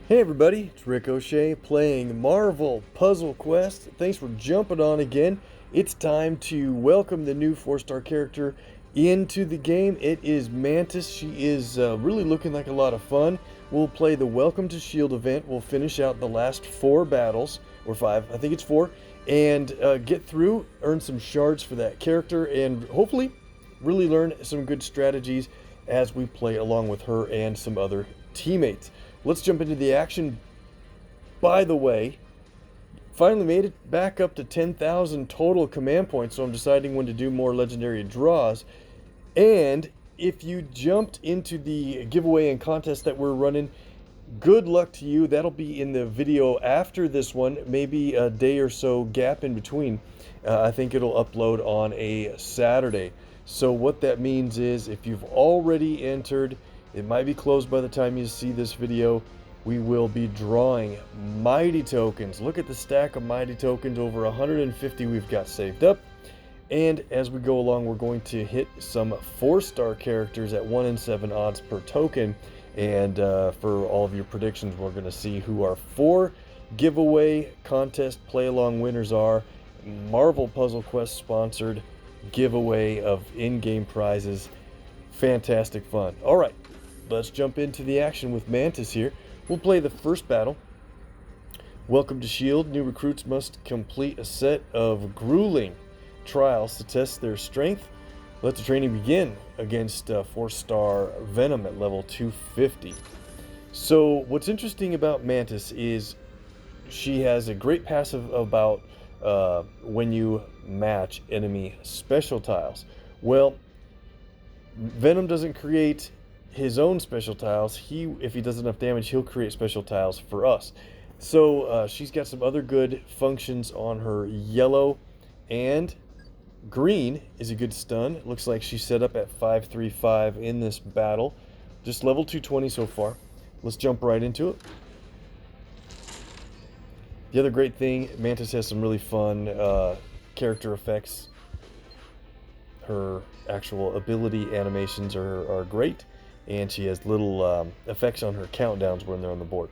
Hey everybody, it's Rick OShay playing Marvel Puzzle Quest. Thanks for jumping on again. It's time to welcome the new 4-star character into the game. It is Mantis. She is really looking like a lot of fun. We'll play the Welcome to Shield event. We'll finish out the last 4 battles, or 5, I think it's 4, and get through, earn some shards for that character, and hopefully really learn some good strategies as we play along with her and some other teammates. Let's jump into the action. By the way, finally made it back up to 10,000 total command points, so I'm deciding when to do more legendary draws. And if you jumped into the giveaway and contest that we're running, good luck to you. That'll be in the video after this one, maybe a day or so gap in between. I think it'll upload on a Saturday. So what that means is if you've already entered, it might be closed by the time you see this video. We will be drawing mighty tokens. Look at the stack of mighty tokens, over 150 we've got saved up. And as we go along, we're going to hit some 4-star characters at 1 in 7 odds per token. And for all of your predictions, we're going to see who our 4 giveaway contest play-along winners are. Marvel Puzzle Quest sponsored giveaway of in-game prizes. Fantastic fun. All right. Let's jump into the action with Mantis here. We'll play the first battle. Welcome to Shield. New recruits must complete a set of grueling trials to test their strength. Let the training begin against 4-star Venom at level 250. So what's interesting about Mantis is she has a great passive about when you match enemy special tiles. Well, Venom doesn't create his own special tiles. If he does enough damage, he'll create special tiles for us. So she's got some other good functions on her. Yellow and green is a good stun. It looks like she's set up at 535 in this battle. Just level 220 so far. Let's jump right into it. The other great thing, Mantis has some really fun character effects. Her actual ability animations are great. And she has little effects on her countdowns when they're on the board.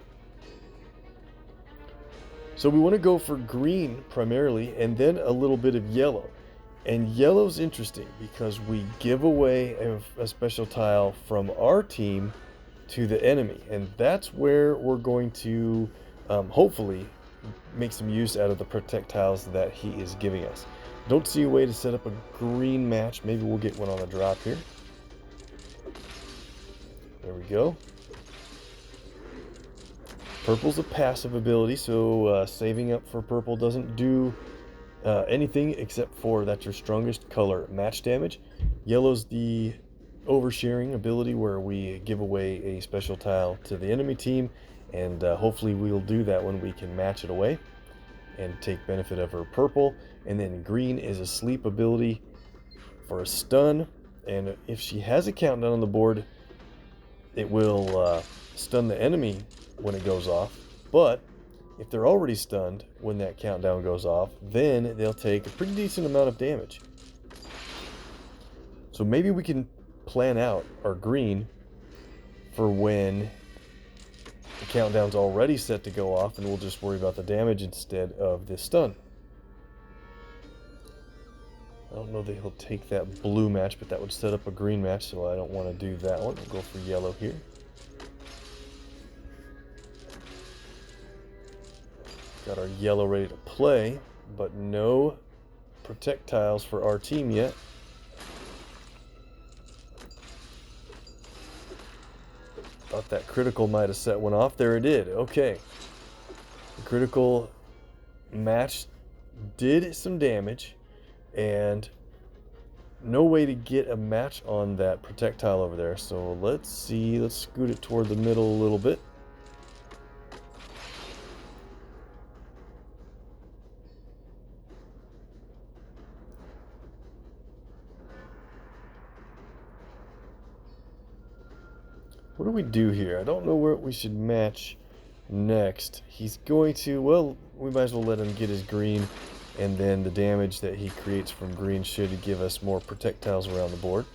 So we want to go for green primarily, and then a little bit of yellow. And yellow's interesting because we give away a special tile from our team to the enemy. And that's where we're going to hopefully make some use out of the protect tiles that he is giving us. Don't see a way to set up a green match. Maybe we'll get one on the drop here. There we go. Purple's a passive ability, so saving up for purple doesn't do anything except for that's your strongest color match damage. Yellow's the oversharing ability where we give away a special tile to the enemy team, and hopefully we'll do that when we can match it away and take benefit of her purple. And then green is a sleep ability for a stun, and if she has a countdown on the board, it will stun the enemy when it goes off. But if they're already stunned when that countdown goes off, then they'll take a pretty decent amount of damage. So maybe we can plan out our green for when the countdown's already set to go off, and we'll just worry about the damage instead of the stun. I don't know that he'll take that blue match, but that would set up a green match, so I don't want to do that one. We'll go for yellow here. Got our yellow ready to play, but no protect tiles for our team yet. Thought that critical might have set one off. There it did. Okay. The critical match did some damage, and no way to get a match on that projectile over there. So let's see. Let's scoot it toward the middle a little bit. What do we do here? I don't know where we should match next. He's going to, well, we might as well let him get his green, and then the damage that he creates from green should give us more projectiles around the board.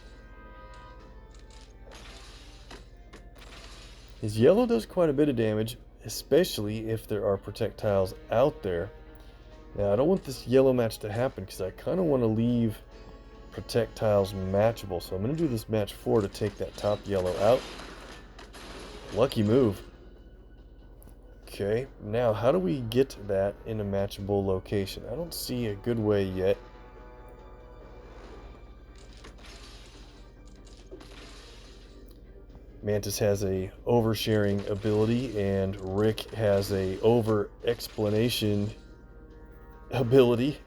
His yellow does quite a bit of damage. especially if there are projectiles out there. Now, I don't want this yellow match to happen because I kind of want to leave projectiles matchable. So I'm going to do this match 4 to take that top yellow out. Lucky move. Okay, now how do we get that in a matchable location? I don't see a good way yet. Mantis has a oversharing ability, and Rick has a over-explanation ability.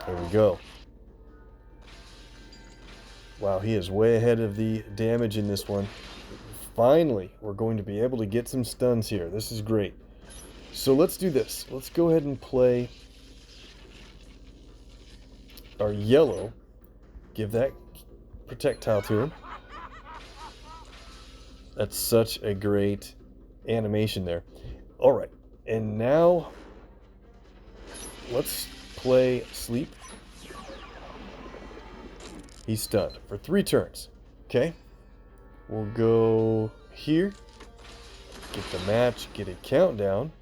There we go. Wow, he is way ahead of the damage in this one. Finally, we're going to be able to get some stuns here. This is great. So let's do this. Let's go ahead and play our yellow. Give that projectile to him. That's such a great animation there. All right, and now let's play sleep. He's stunned for 3 turns. Okay, we'll go here, get the match, get a countdown,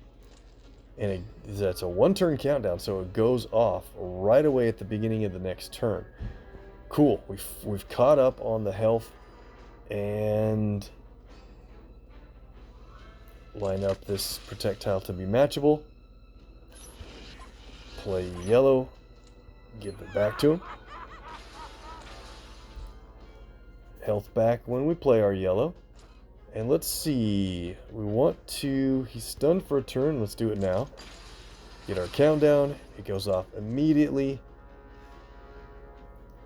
and that's a 1-turn countdown, so it goes off right away at the beginning of the next turn. Cool. We've caught up on the health, and line up this projectile to be matchable. Play yellow, give it back to him. Health back when we play our yellow. And let's see, we want to, he's stunned for a turn, let's do it now. Get our countdown, it goes off immediately.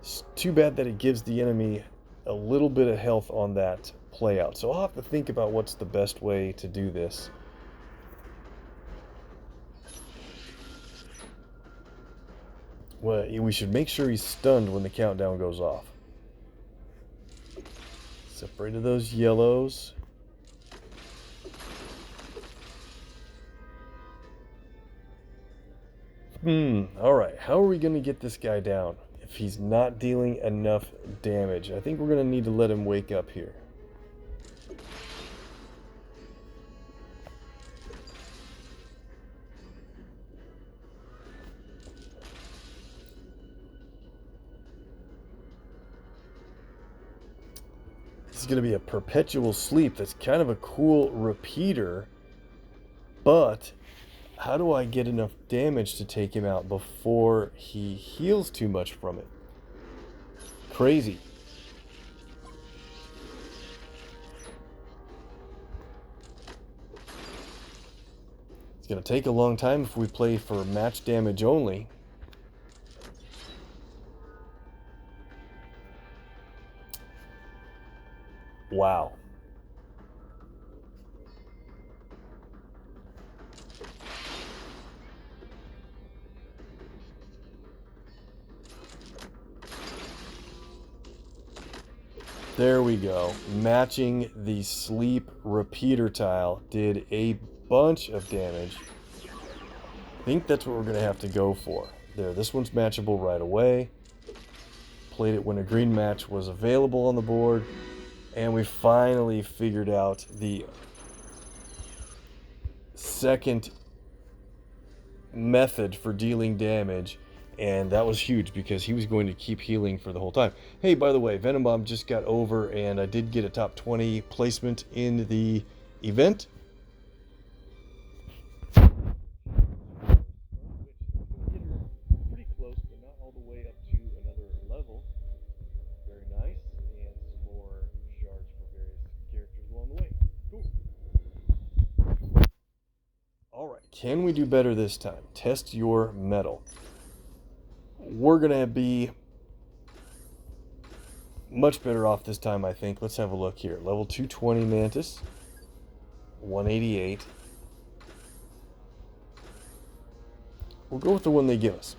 It's too bad that it gives the enemy a little bit of health on that play out. So I'll have to think about what's the best way to do this. Well, we should make sure he's stunned when the countdown goes off. Separated those yellows. Alright, how are we going to get this guy down if he's not dealing enough damage? I think we're going to need to let him wake up here. This is going to be a perpetual sleep. That's kind of a cool repeater, but how do I get enough damage to take him out before he heals too much from it? Crazy. It's going to take a long time if we play for match damage only. Wow. There we go. Matching the sleep repeater tile did a bunch of damage. I think that's what we're going to have to go for. There, this one's matchable right away. Played it when a green match was available on the board. And we finally figured out the second method for dealing damage. And that was huge because he was going to keep healing for the whole time. Hey, by the way, Venom Bomb just got over and I did get a top 20 placement in the event. Pretty close, but not all the way up to another level. Very nice. And some more shards for various characters along the way. Cool. Alright, can we do better this time? Test your metal. We're going to be much better off this time, I think. Let's have a look here. Level 220 Mantis. 188. We'll go with the one they give us.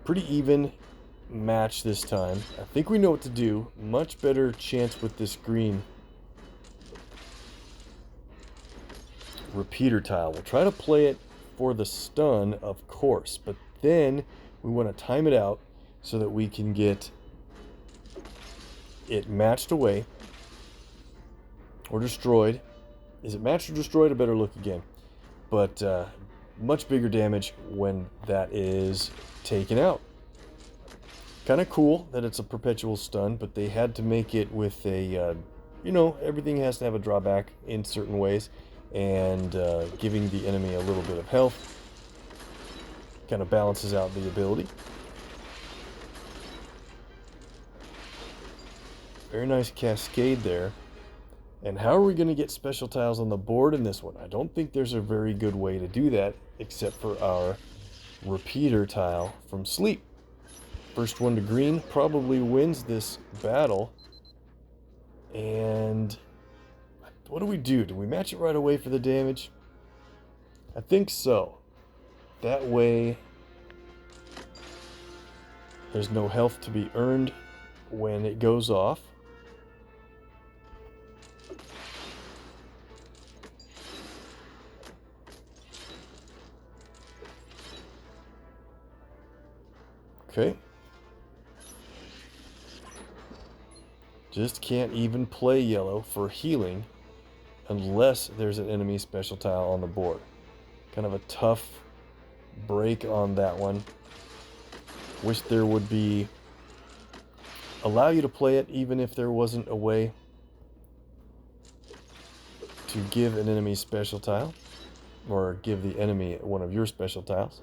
Pretty even match this time. I think we know what to do. Much better chance with this green repeater tile. We'll try to play it for the stun, of course, but then we want to time it out so that we can get it matched away or destroyed. Is it matched or destroyed? I better look again. But much bigger damage when that is taken out. Kind of cool that it's a perpetual stun, but they had to make it with a, you know, everything has to have a drawback in certain ways, and giving the enemy a little bit of health kind of balances out the ability. Very nice cascade there. And how are we going to get special tiles on the board in this one? I don't think there's a very good way to do that except for our repeater tile from sleep. First one to green probably wins this battle. And what do we do? Do we match it right away for the damage? I think so. That way there's no health to be earned when it goes off. Okay. Just can't even play yellow for healing unless there's an enemy special tile on the board. Kind of a tough break on that one. Wish there would be... allow you to play it even if there wasn't a way to give an enemy special tile, or give the enemy one of your special tiles.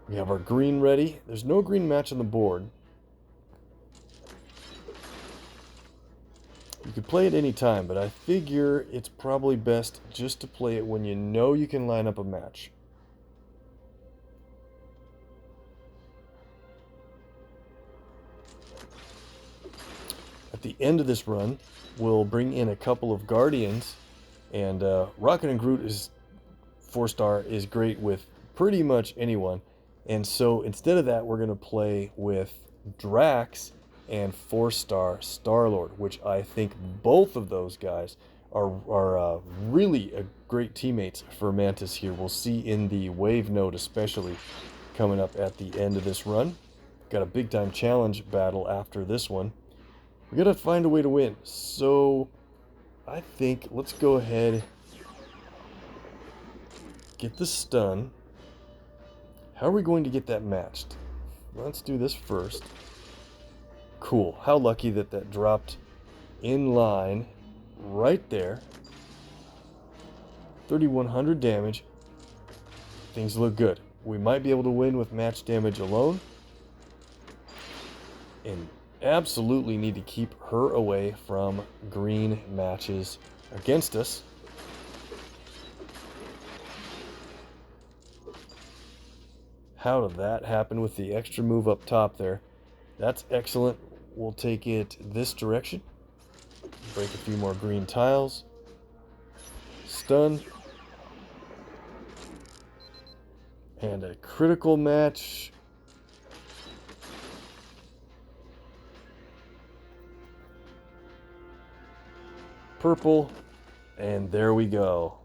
We have our green ready. There's no green match on the board. You could play it any time, but I figure it's probably best just to play it when you know you can line up a match. At the end of this run, we'll bring in a couple of Guardians, and Rocket and Groot is 4-star is great with pretty much anyone. And so instead of that, we're going to play with Drax and 4-star Star-Lord, which I think both of those guys are really great teammates for Mantis here. We'll see in the wave node especially coming up at the end of this run. Got a big time challenge battle after this one. We got to find a way to win. So I think let's go ahead, get the stun. How are we going to get that matched? Let's do this first. Cool. How lucky that that dropped in line right there. 3,100 damage. Things look good. We might be able to win with match damage alone. And absolutely need to keep her away from green matches against us. How did that happen with the extra move up top there? That's excellent. We'll take it this direction. Break a few more green tiles. Stun. And a critical match. Purple. And there we go.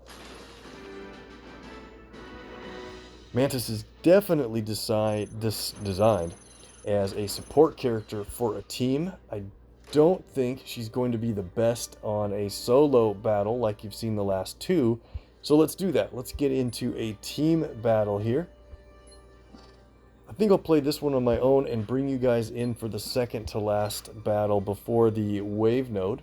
Mantis is definitely designed as a support character for a team. I don't think she's going to be the best on a solo battle like you've seen the last two. So let's do that. Let's get into a team battle here. I think I'll play this one on my own and bring you guys in for the second to last battle before the wave node.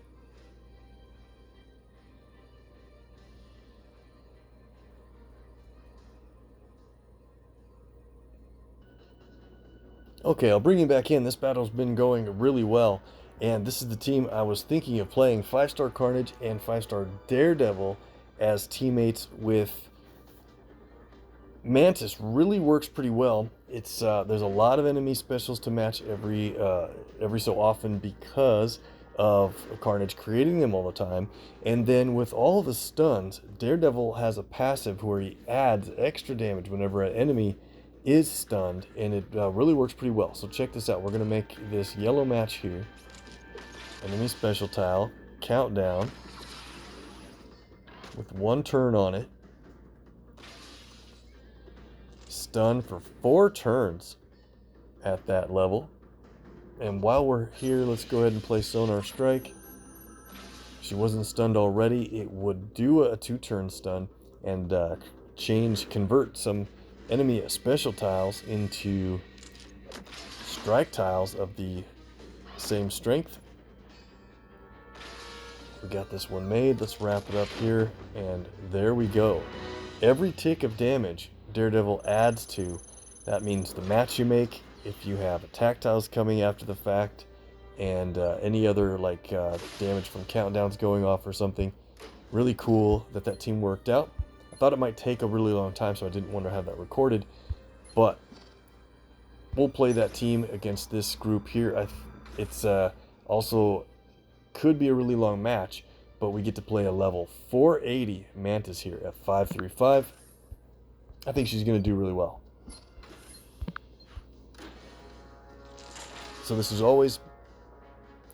Okay, I'll bring you back in. This battle's been going really well, and this is the team I was thinking of playing. 5-star Carnage and 5-star Daredevil as teammates with Mantis. Really works pretty well. It's there's a lot of enemy specials to match every so often because of Carnage creating them all the time. And then with all the stuns, Daredevil has a passive where he adds extra damage whenever an enemy is stunned, and it really works pretty well. So check this out. We're going to make this yellow match here. Enemy special tile, countdown, with 1 turn on it. Stun for 4 turns at that level. And while we're here, let's go ahead and play Sonar Strike. If she wasn't stunned already, it would do a 2-turn stun and convert some enemy special tiles into strike tiles of the same strength. We got this one made. Let's wrap it up here, and there we go. Every tick of damage Daredevil adds to, that means the match you make, if you have attack tiles coming after the fact, and any other like damage from countdowns going off or something. Really cool that that team worked out. I thought it might take a really long time, so I didn't want to have that recorded, but we'll play that team against this group here. It's also could be a really long match, but we get to play a level 480 Mantis here at 535. I think she's going to do really well. So this is always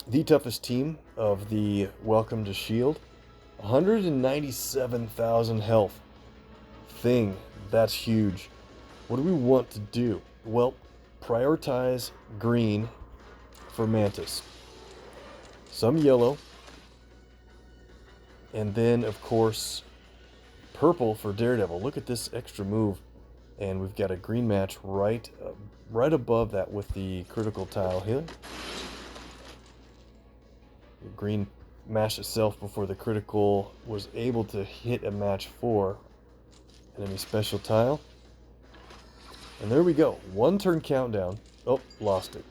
the toughest team of the Welcome to Shield. 197,000 health. Thing, that's huge. What do we want to do? Well, prioritize green for Mantis. Some yellow. And then, of course, purple for Daredevil. Look at this extra move. And we've got a green match right above that with the critical tile here. The green matched itself before the critical was able to hit a match for enemy special tile. And there we go. 1-turn countdown. Oh, lost it.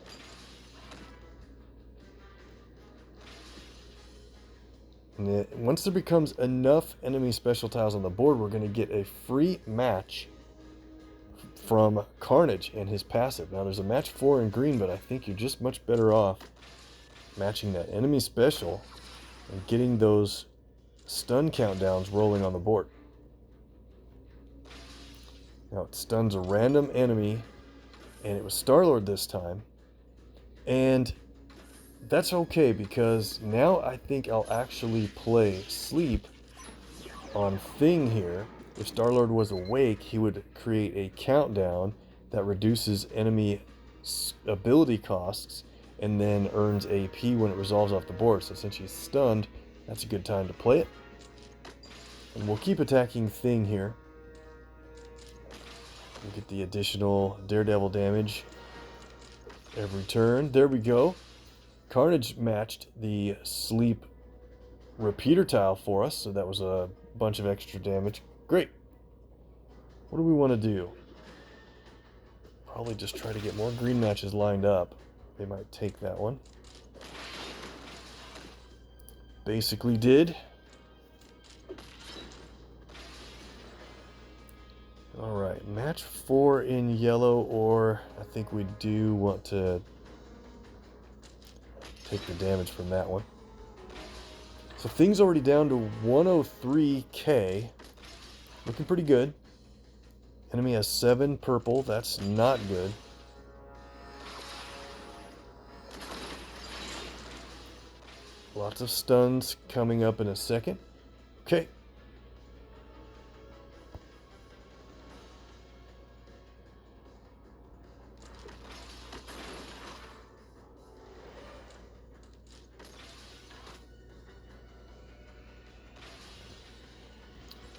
And once there becomes enough enemy special tiles on the board, we're going to get a free match from Carnage and his passive. Now there's a match 4 in green, but I think you're just much better off matching that enemy special and getting those stun countdowns rolling on the board. Now it stuns a random enemy, and it was Star-Lord this time. And that's okay, because now I think I'll actually play Sleep on Thing here. If Star-Lord was awake, he would create a countdown that reduces enemy ability costs and then earns AP when it resolves off the board. So since he's stunned, that's a good time to play it. And we'll keep attacking Thing here. We'll get the additional Daredevil damage every turn. There we go. Carnage matched the Sleep repeater tile for us, so that was a bunch of extra damage. Great. What do we want to do? Probably just try to get more green matches lined up. They might take that one. Basically did. Alright, match 4 in yellow, or I think we do want to take the damage from that one. So Thing's already down to 103k. Looking pretty good. Enemy has 7 purple. That's not good. Lots of stuns coming up in a second. Okay.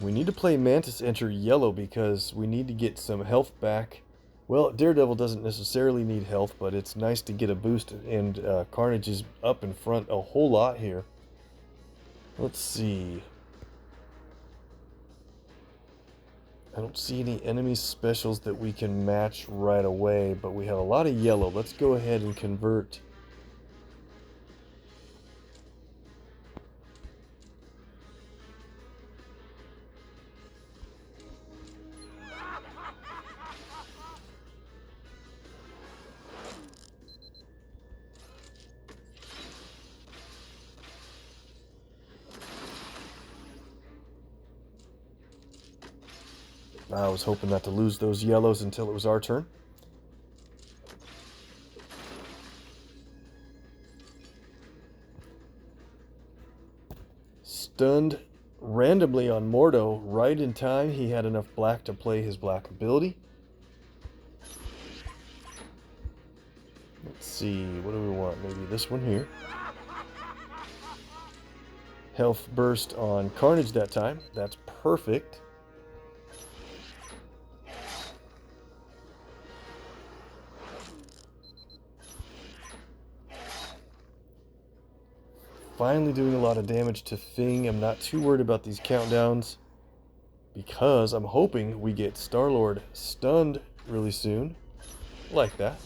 We need to play Mantis enter yellow because we need to get some health back. Well, Daredevil doesn't necessarily need health, but it's nice to get a boost, and Carnage is up in front a whole lot here. Let's see. I don't see any enemy specials that we can match right away, but we have a lot of yellow. Let's go ahead and convert. I was hoping not to lose those yellows until it was our turn. Stunned randomly on Mordo right in time. He had enough black to play his black ability. Let's see, what do we want? Maybe this one here. Health burst on Carnage that time. That's perfect. Finally doing a lot of damage to Thing. I'm not too worried about these countdowns because I'm hoping we get Star-Lord stunned really soon. Like that.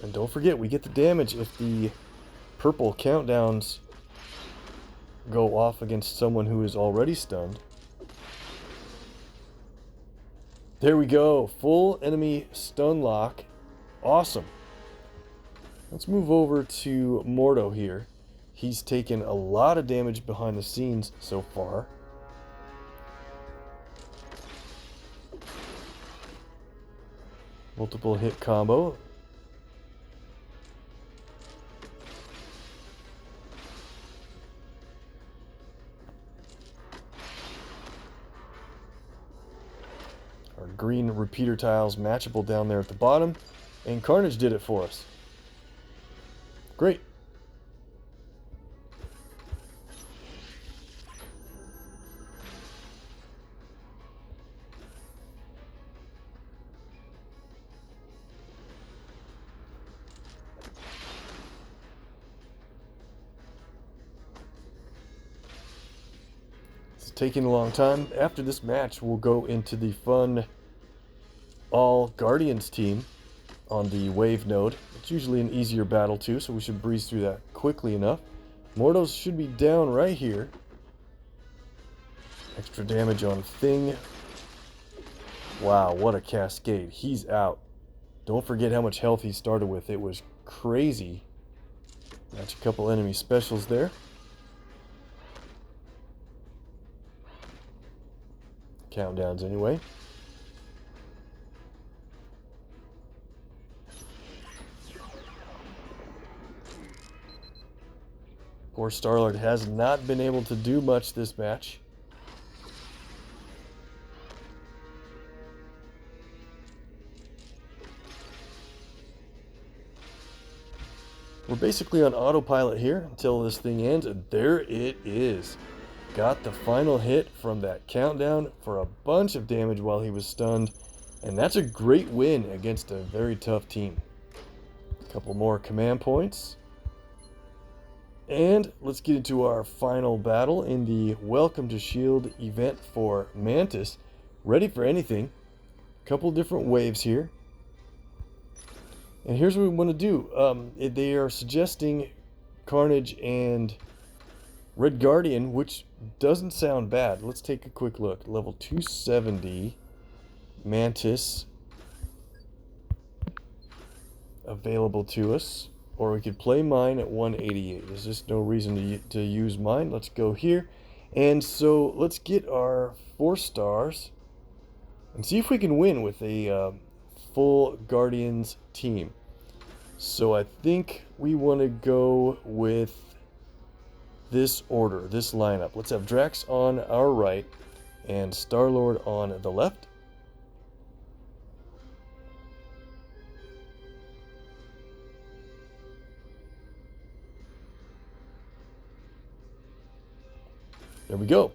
And don't forget, we get the damage if the purple countdowns go off against someone who is already stunned. There we go. Full enemy stun lock. Awesome. Let's move over to Mordo here. He's taken a lot of damage behind the scenes so far. Multiple hit combo. Our green repeater tiles matchable down there at the bottom. And Carnage did it for us. Great. It's taking a long time. After this match, we'll go into the fun all Guardians team on the wave node. It's usually an easier battle too, so we should breeze through that quickly enough. Mordos should be down right here. Extra damage on Thing. Wow, what a cascade. He's out. Don't forget how much health he started with. It was crazy. Match a couple enemy specials there. Countdowns anyway. Poor Star-Lord has not been able to do much this match. We're basically on autopilot here until this thing ends, and there it is. Got the final hit from that countdown for a bunch of damage while he was stunned, and that's a great win against a very tough team. A couple more command points. And let's get into our final battle in the Welcome to S.H.I.E.L.D. event for Mantis. Ready for anything. Couple different waves here. And here's what we want to do. They are suggesting Carnage and Red Guardian, which doesn't sound bad. Let's take a quick look. Level 270. Mantis. Available to us. Or we could play mine at 188. There's just no reason to use mine. Let's go here. And so let's get our 4 stars and see if we can win with a full Guardians team. So I think we want to go with this order, this lineup. Let's have Drax on our right and Star-Lord on the left. There we go.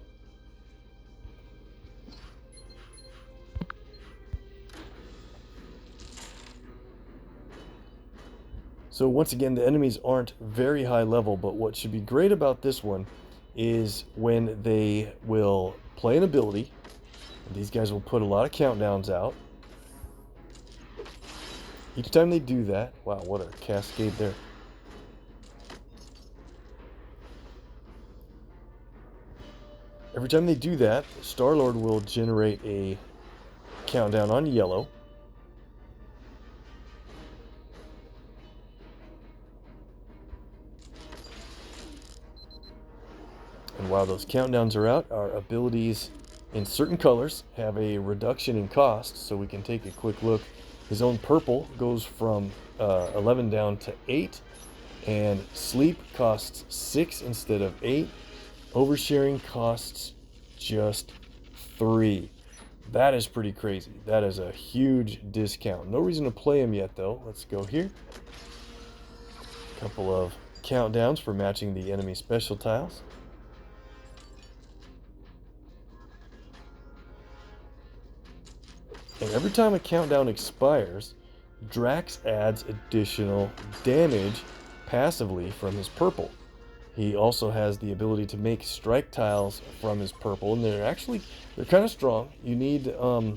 So once again, the enemies aren't very high level, but what should be great about this one is when they will play an ability. These guys will put a lot of countdowns out. Each time they do that, wow, what a cascade there. Every time they do that, Star-Lord will generate a countdown on yellow. And while those countdowns are out, our abilities in certain colors have a reduction in cost, so we can take a quick look. His own purple goes from 11 down to 8, and sleep costs 6 instead of 8. Oversharing costs just 3. That is pretty crazy. That is a huge discount. No reason to play him yet, though. Let's go here. Couple of countdowns for matching the enemy special tiles. And every time a countdown expires, Drax adds additional damage passively from his purple. He also has the ability to make strike tiles from his purple, and they're kind of strong. You need a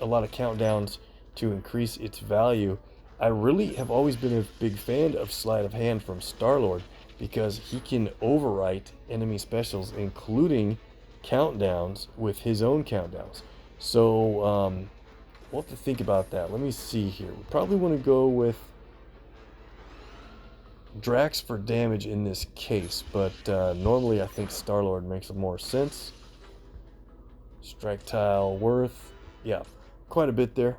lot of countdowns to increase its value. I really have always been a big fan of Sleight of Hand from Star-Lord because he can overwrite enemy specials, including countdowns, with his own countdowns. So we'll have to think about that. Let me see here. We probably want to go with Drax for damage in this case, but normally I think Star-Lord makes more sense. Strike tile worth, yeah, quite a bit there.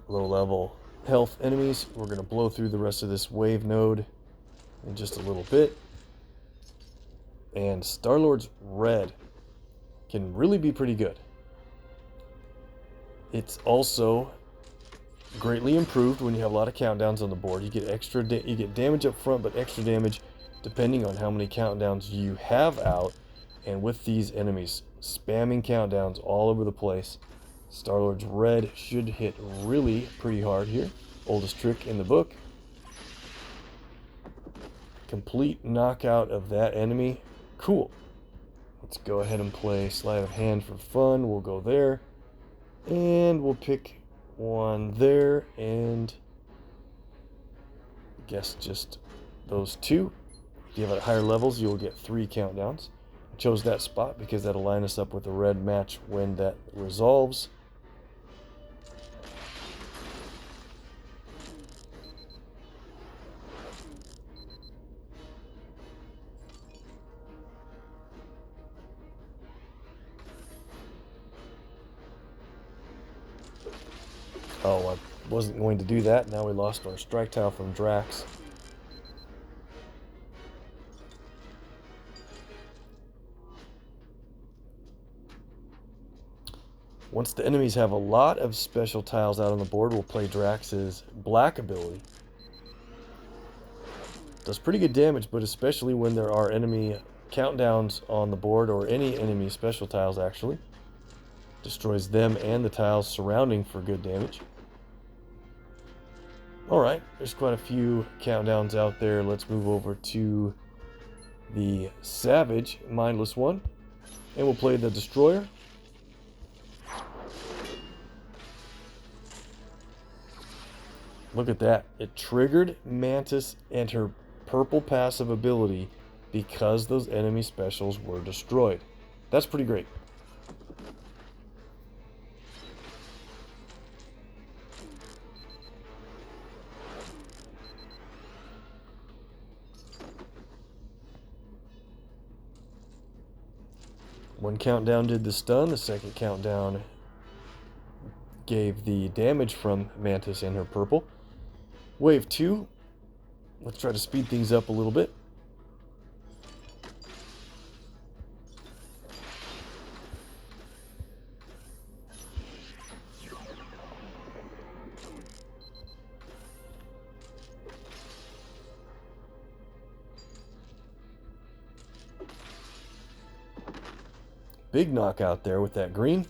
Low level health enemies. We're going to blow through the rest of this wave node in just a little bit. And Star-Lord's red can really be pretty good. It's also greatly improved when you have a lot of countdowns on the board. You get damage up front, but extra damage depending on how many countdowns you have out. And with these enemies spamming countdowns all over the place, Star-Lord's red should hit really pretty hard here. Oldest trick in the book. Complete knockout of that enemy. Cool. Let's go ahead and play Sleight of Hand for fun. We'll go there. And we'll pick one there. And I guess just those two. If you have it at higher levels, you'll get 3 countdowns. I chose that spot because that'll line us up with a red match when that resolves. Oh, I wasn't going to do that. Now we lost our strike tile from Drax. Once the enemies have a lot of special tiles out on the board, we'll play Drax's black ability. Does pretty good damage, but especially when there are enemy countdowns on the board, or any enemy special tiles actually. Destroys them and the tiles surrounding for good damage. Alright, there's quite a few countdowns out there. Let's move over to the Savage, mindless one. And we'll play the Destroyer. Look at that. It triggered Mantis and her purple passive ability because those enemy specials were destroyed. That's pretty great. One countdown did the stun, the second countdown gave the damage from Mantis and her purple. Wave 2, let's try to speed things up a little bit. Big knockout there with that green.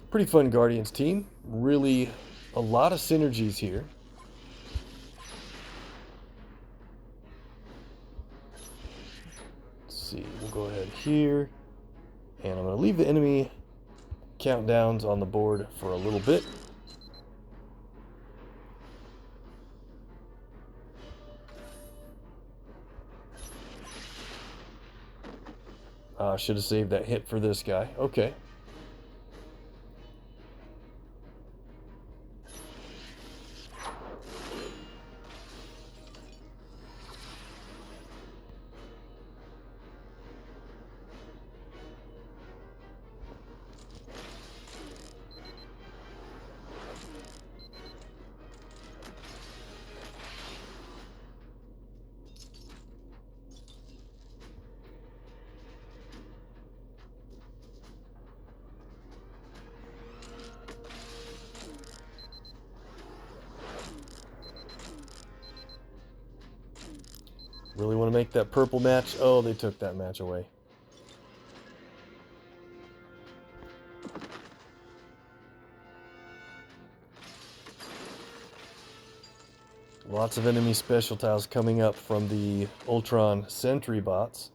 Pretty fun Guardians team. Really a lot of synergies here. Let's see, we'll go ahead here. And I'm going to leave the enemy countdowns on the board for a little bit. Should have saved that hit for this guy. Okay. Really want to make that purple match. Oh, they took that match away. Lots of enemy special tiles coming up from the Ultron Sentry bots.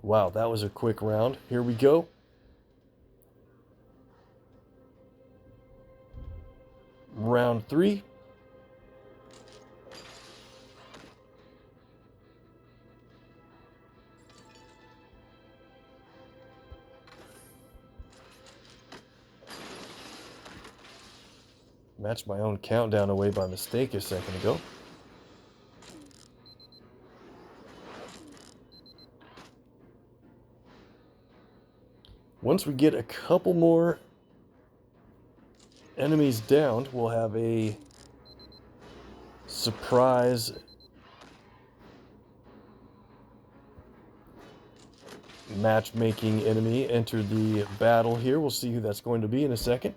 Wow, that was a quick round. Here we go. Round 3. Matched my own countdown away by mistake a second ago. Once we get a couple more enemies down, we'll have a surprise matchmaking enemy enter the battle here. We'll see who that's going to be in a second.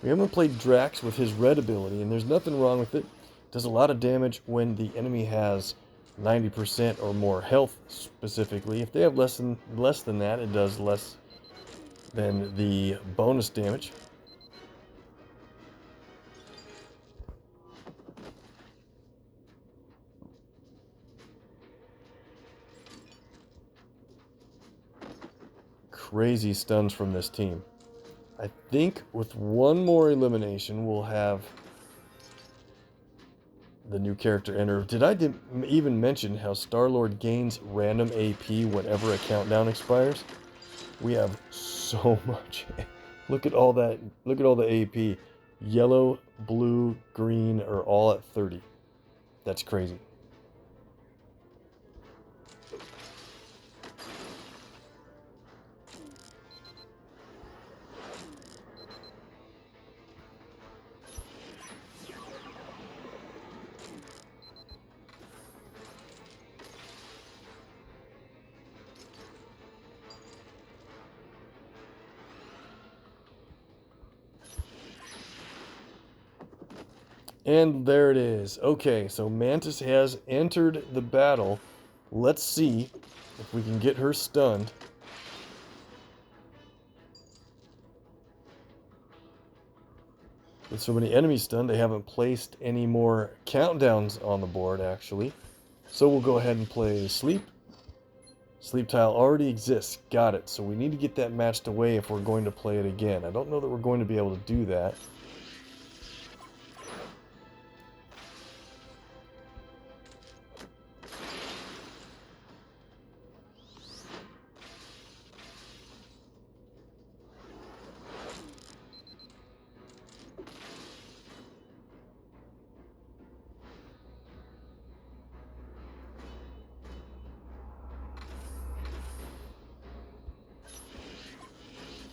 We haven't played Drax with his red ability, and there's nothing wrong with it. Does a lot of damage when the enemy has 90% or more health specifically. If they have less than that, it does less than the bonus damage. Crazy stuns from this team. I think with one more elimination, we'll have the new character enter. Did I even mention how Star-Lord gains random AP whenever a countdown expires? We have so much. Look at all that. Look at all the AP. Yellow, blue, green are all at 30. That's crazy. And there it is. Okay, so Mantis has entered the battle. Let's see if we can get her stunned. With so many enemies stunned, they haven't placed any more countdowns on the board, actually. So we'll go ahead and play Sleep. Sleep tile already exists. Got it. So we need to get that matched away if we're going to play it again. I don't know that we're going to be able to do that.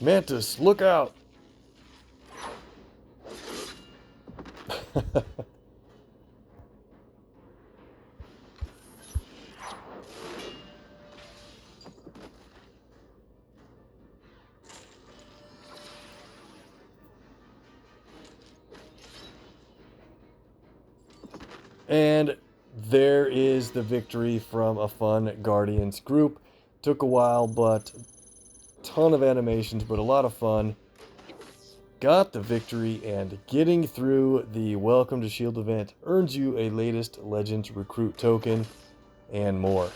Mantis, look out! And there is the victory from a fun Guardians group. Took a while, but ton of animations, but a lot of fun. Got the victory, and getting through the Welcome to S.H.I.E.L.D. event earns you a latest Legends Recruit token and more.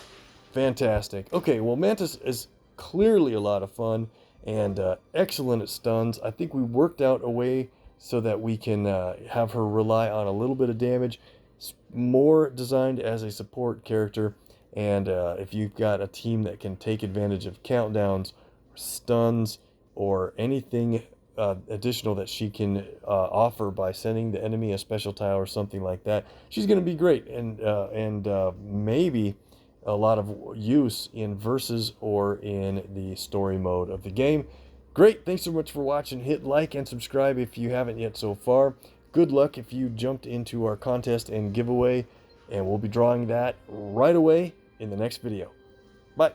Fantastic. Okay, well, Mantis is clearly a lot of fun, and excellent at stuns. I think we worked out a way so that we can have her rely on a little bit of damage, more designed as a support character. And if you've got a team that can take advantage of countdowns, stuns, or anything additional that she can offer by sending the enemy a special tile or something like that, she's going to be great, and maybe a lot of use in versus or in the story mode of the game. Great, thanks so much for watching. Hit like and subscribe if you haven't yet so far. Good luck if you jumped into our contest and giveaway, and we'll be drawing that right away in the next video. Bye.